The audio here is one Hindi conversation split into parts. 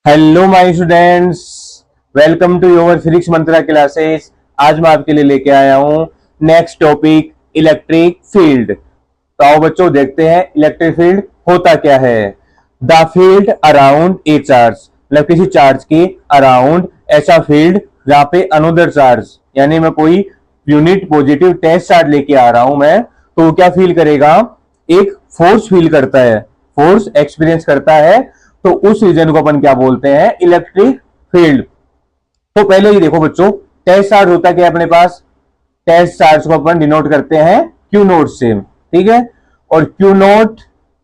Hello my students, welcome to your physics mantra classes. आज मैं आपके लिए लेके आया हूं नेक्स्ट टॉपिक इलेक्ट्रिक फील्ड। तो आओ बच्चों देखते हैं इलेक्ट्रिक फील्ड होता क्या है। The field around a charge, मतलब किसी चार्ज के अराउंड ऐसा फील्ड जहां पे अनदर चार्ज, यानी मैं कोई यूनिट पॉजिटिव टेस्ट चार्ज लेके आ रहा हूं मैं, तो वो क्या फील करेगा, एक फोर्स फील करता है, फोर्स एक्सपीरियंस करता है। तो उस रीजन को अपन क्या बोलते हैं, इलेक्ट्रिक फील्ड। तो पहले ही देखो बच्चों, टेस्ट चार्ज होता क्या है अपने पास, टेस्ट चार्ज को अपन डिनोट करते हैं क्यू नोट से, ठीक है। और क्यू नोट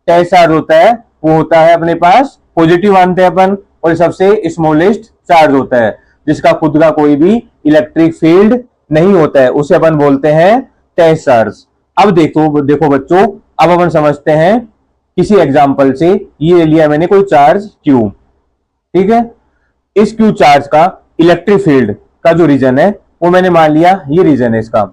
टेस्ट चार्ज होता है, वो होता है अपने पास पॉजिटिव मानते हैं अपन, और सबसे स्मॉलेस्ट चार्ज होता है जिसका खुद का कोई भी इलेक्ट्रिक फील्ड नहीं होता है, उसे अपन बोलते हैं टेस्ट चार्ज। अब देखो देखो बच्चों, अब अपन समझते हैं किसी एग्जाम्पल से। ये लिया मैंने कोई चार्ज क्यू, ठीक है। इस क्यू चार्ज का इलेक्ट्रिक फील्ड का जो रीजन है वो मैंने मान लिया ये रीजन है इसका,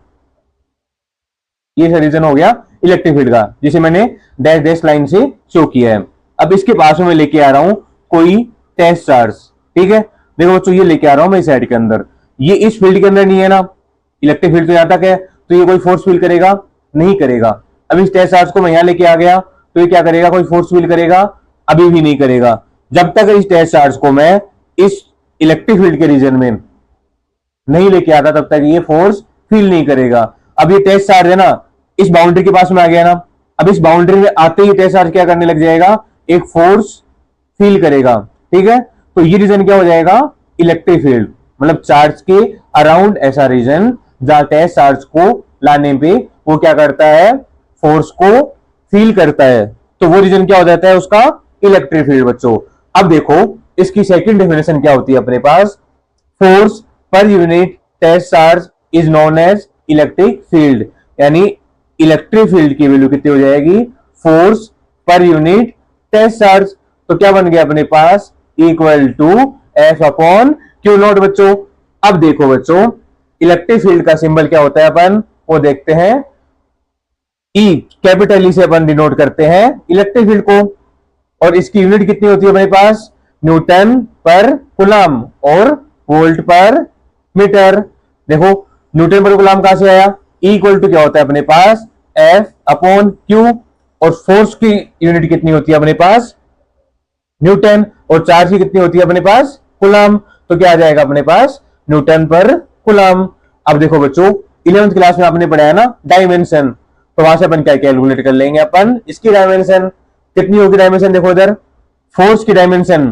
ये रीजन हो गया इलेक्ट्रिक फील्ड का, जिसे मैंने डैश डैश लाइन से शो किया है। अब इसके पास में लेके आ रहा हूं कोई टेस्ट चार्ज, ठीक है। देखो बच्चों, ये लेके आ रहा हूं मैं इस साइड के अंदर, ये इस फील्ड के अंदर नहीं है ना, इलेक्ट्रिक फील्ड तो यहां तक है, तो ये कोई फोर्स फील करेगा नहीं करेगा। अब इस टेस्ट चार्ज को मैं यहां लेके आ गया, तो ये क्या करेगा, कोई फोर्स फील करेगा, अभी भी नहीं करेगा। जब तक इस टेस्ट चार्ज को मैं इस इलेक्ट्रिक फील्ड के रीजन में नहीं लेके आता तब तक ये फोर्स फील नहीं करेगा। अब ये टेस्ट चार्ज है ना, इस बाउंड्री के पास में आ गया ना, अब इस बाउंड्री में आते ही टेस्ट चार्ज क्या करने लग जाएगा, एक फोर्स फील करेगा, ठीक है। तो ये रीजन क्या हो जाएगा, इलेक्ट्रिक फील्ड, मतलब चार्ज के अराउंड ऐसा रीजन जहां टेस्ट चार्ज को लाने पे वो क्या करता है, फोर्स को फील करता है, तो वो रीजन क्या हो जाता है उसका, इलेक्ट्रिक फील्ड बच्चों। अब देखो इसकी सेकंड डेफिनेशन क्या होती है अपने पास, force per unit test charge is known as electric field, यानी इलेक्ट्रिक फील्ड की वैल्यू कितनी हो जाएगी, force per unit test charge. तो क्या बन गया अपने पास, equal to F upon Q naught बच्चों। अब देखो बच्चों, इलेक्ट्रिक फील्ड का सिंबल क्या होता है, अपन वो देखते हैं। ई कैपिटल ई से अपन डिनोट करते हैं इलेक्ट्रिक फील्ड को, और इसकी यूनिट कितनी होती है अपने पास, न्यूटन पर कूलम और वोल्ट पर मीटर। देखो न्यूटन पर कूलम कहां से आया, ई इक्वल टू क्या होता है अपने पास, एफ अपॉन क्यू, और फोर्स की यूनिट कितनी होती है अपने पास, न्यूटन, और चार्ज की कितनी होती है अपने पास, कूलम। तो क्या आ जाएगा अपने पास, न्यूटन पर कूलम। अब देखो बच्चों, 11th क्लास में आपने पढ़ा है ना डायमेंशन, तो वहां से अपन क्या कैलकुलेट कर लेंगे, अपन इसकी डायमेंशन कितनी होगी, डायमेंशन देखो इधर, फोर्स की डायमेंशन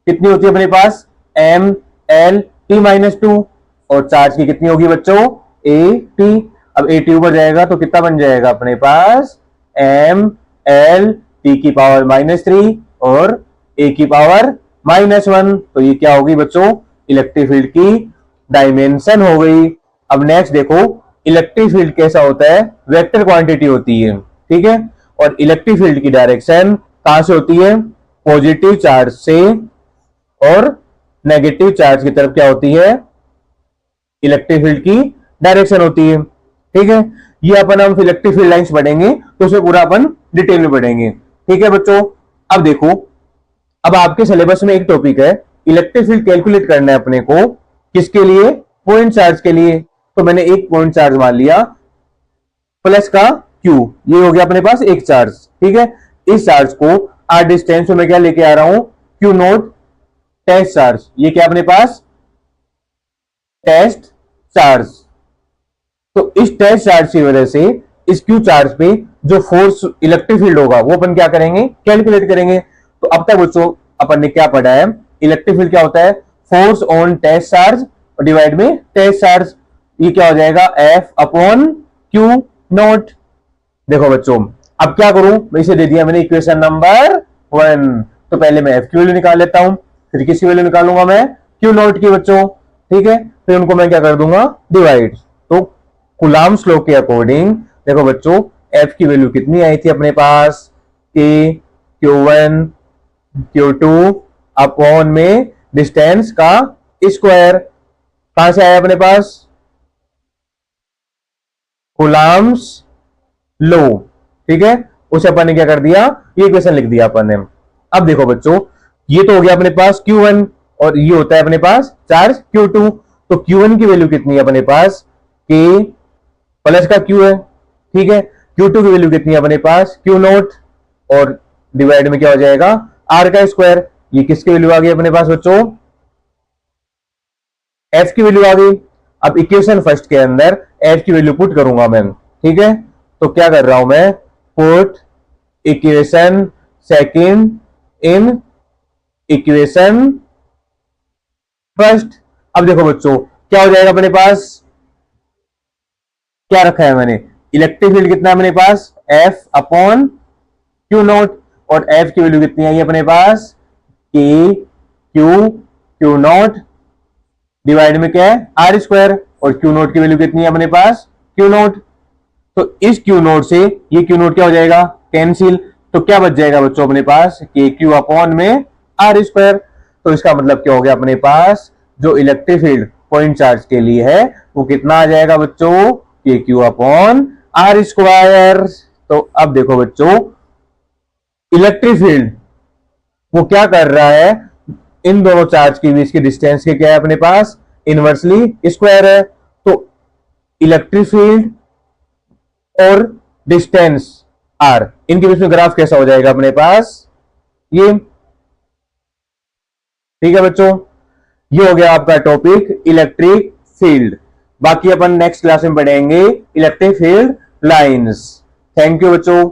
कितनी होती है अपने पास, M L T minus two, और चार्ज की कितनी होगी बच्चों, ए टी। अब ए टी ऊपर जाएगा तो कितना बन जाएगा अपने पास, एम एल टी की पावर -3 और ए की पावर -1। तो ये क्या होगी बच्चों, इलेक्ट्रिक फील्ड की डायमेंशन हो गई। अब नेक्स्ट देखो, इलेक्ट्रिक फील्ड कैसा होता है, वेक्टर क्वांटिटी होती है, ठीक है। और इलेक्ट्रिक फील्ड की डायरेक्शन कहां से होती है, पॉजिटिव चार्ज से, और नेगेटिव चार्ज की तरफ क्या होती है, इलेक्ट्रिक फील्ड की डायरेक्शन होती है, ठीक है। ये अपन हम इलेक्ट्रिक फील्ड लाइंस पढ़ेंगे तो उसे पूरा अपन डिटेल में पढ़ेंगे, ठीक है बच्चों। अब देखो, अब आपके सिलेबस में एक टॉपिक है इलेक्ट्रिक फील्ड कैलकुलेट करना है अपने को, किसके लिए, पॉइंट चार्ज के लिए। तो मैंने एक पॉइंट चार्ज मान लिया प्लस का क्यू, ये हो गया अपने पास एक चार्ज, ठीक है। इस चार्ज को आर डिस्टेंस में मैं क्या लेके आ रहा हूं, क्यू नोट टेस्ट चार्ज, ये क्या अपने पास टेस्ट चार्ज। तो इस टेस्ट चार्ज की वजह से इस क्यू चार्ज पे जो फोर्स इलेक्ट्रिक फील्ड होगा वो अपन क्या करेंगे, कैलकुलेट करेंगे। तो अब तक बच्चों अपन ने क्या पढ़ा है, इलेक्ट्रिक फील्ड क्या होता है, फोर्स ऑन टेस्ट चार्ज और डिवाइड में टेस्ट चार्ज, ये क्या हो जाएगा, एफ अपॉन क्यू नोट। देखो बच्चों, अब क्या करूं, मैं इसे दे दिया मैंने इक्वेशन नंबर 1, तो पहले मैं एफ की वैल्यू निकाल लेता हूं, फिर किसकी वैल्यू निकालूंगा मैं, क्यू नोट की बच्चों, ठीक है। फिर उनको मैं क्या कर दूंगा, डिवाइड। तो कूलम्ब्स लॉ के अकॉर्डिंग देखो बच्चों, एफ की वैल्यू कितनी आई थी अपने पास, के Q1 Q2 अपॉन में डिस्टेंस का स्क्वायर, कहां से आया अपने पास, कूलम्ब्स लॉ, ठीक है। उसे अपन ने क्या कर दिया, ये इक्वेशन लिख दिया अपन ने। अब देखो बच्चों, ये तो हो गया अपने पास Q1 और ये होता है अपने पास चार्ज Q2। तो Q1 की वैल्यू कितनी है अपने पास, K प्लस का Q है, ठीक है। Q2 की वैल्यू कितनी है अपने पास, Q नोट, और डिवाइड में क्या हो जाएगा, R का स्क्वायर। ये किसकी वैल्यू आ गई अपने पास बच्चों, F की वैल्यू आ गई। अब इक्वेशन फर्स्ट के अंदर F की वैल्यू पुट करूंगा मैं, ठीक है। तो क्या कर रहा हूं मैं, put equation second in equation first. अब देखो बच्चों क्या हो जाएगा अपने पास, क्या रखा है मैंने, इलेक्ट्रिक फील्ड कितना है अपने पास, F अपॉन Q नोट, और F की वैल्यू कितनी आई अपने पास, K Q नोट डिवाइड में क्या है, R स्क्वायर, और Q नोट की वैल्यू कितनी है अपने पास, Q नोट। तो इस Q नोट से ये Q नोट क्या हो जाएगा, कैंसिल। तो क्या बच जाएगा बच्चों अपने पास, के Q अपॉन में R स्क्वायर। तो इसका मतलब क्या हो गया अपने पास, जो इलेक्ट्रिक फील्ड पॉइंट चार्ज के लिए है वो कितना आ जाएगा बच्चों, के Q अपॉन R स्क्वायर। तो अब देखो बच्चों इलेक्ट्रिक फील्ड वो क्या कर रहा है, इन दोनों चार्ज के बीच की डिस्टेंस के क्या है अपने पास, इनवर्सली स्क्वायर है। तो इलेक्ट्रिक फील्ड और डिस्टेंस R, इनके बीच में ग्राफ कैसा हो जाएगा अपने पास, ये, ठीक है बच्चों। ये हो गया आपका टॉपिक इलेक्ट्रिक फील्ड। बाकी अपन नेक्स्ट क्लास में पढ़ेंगे electric field lines. Thank you बच्चों।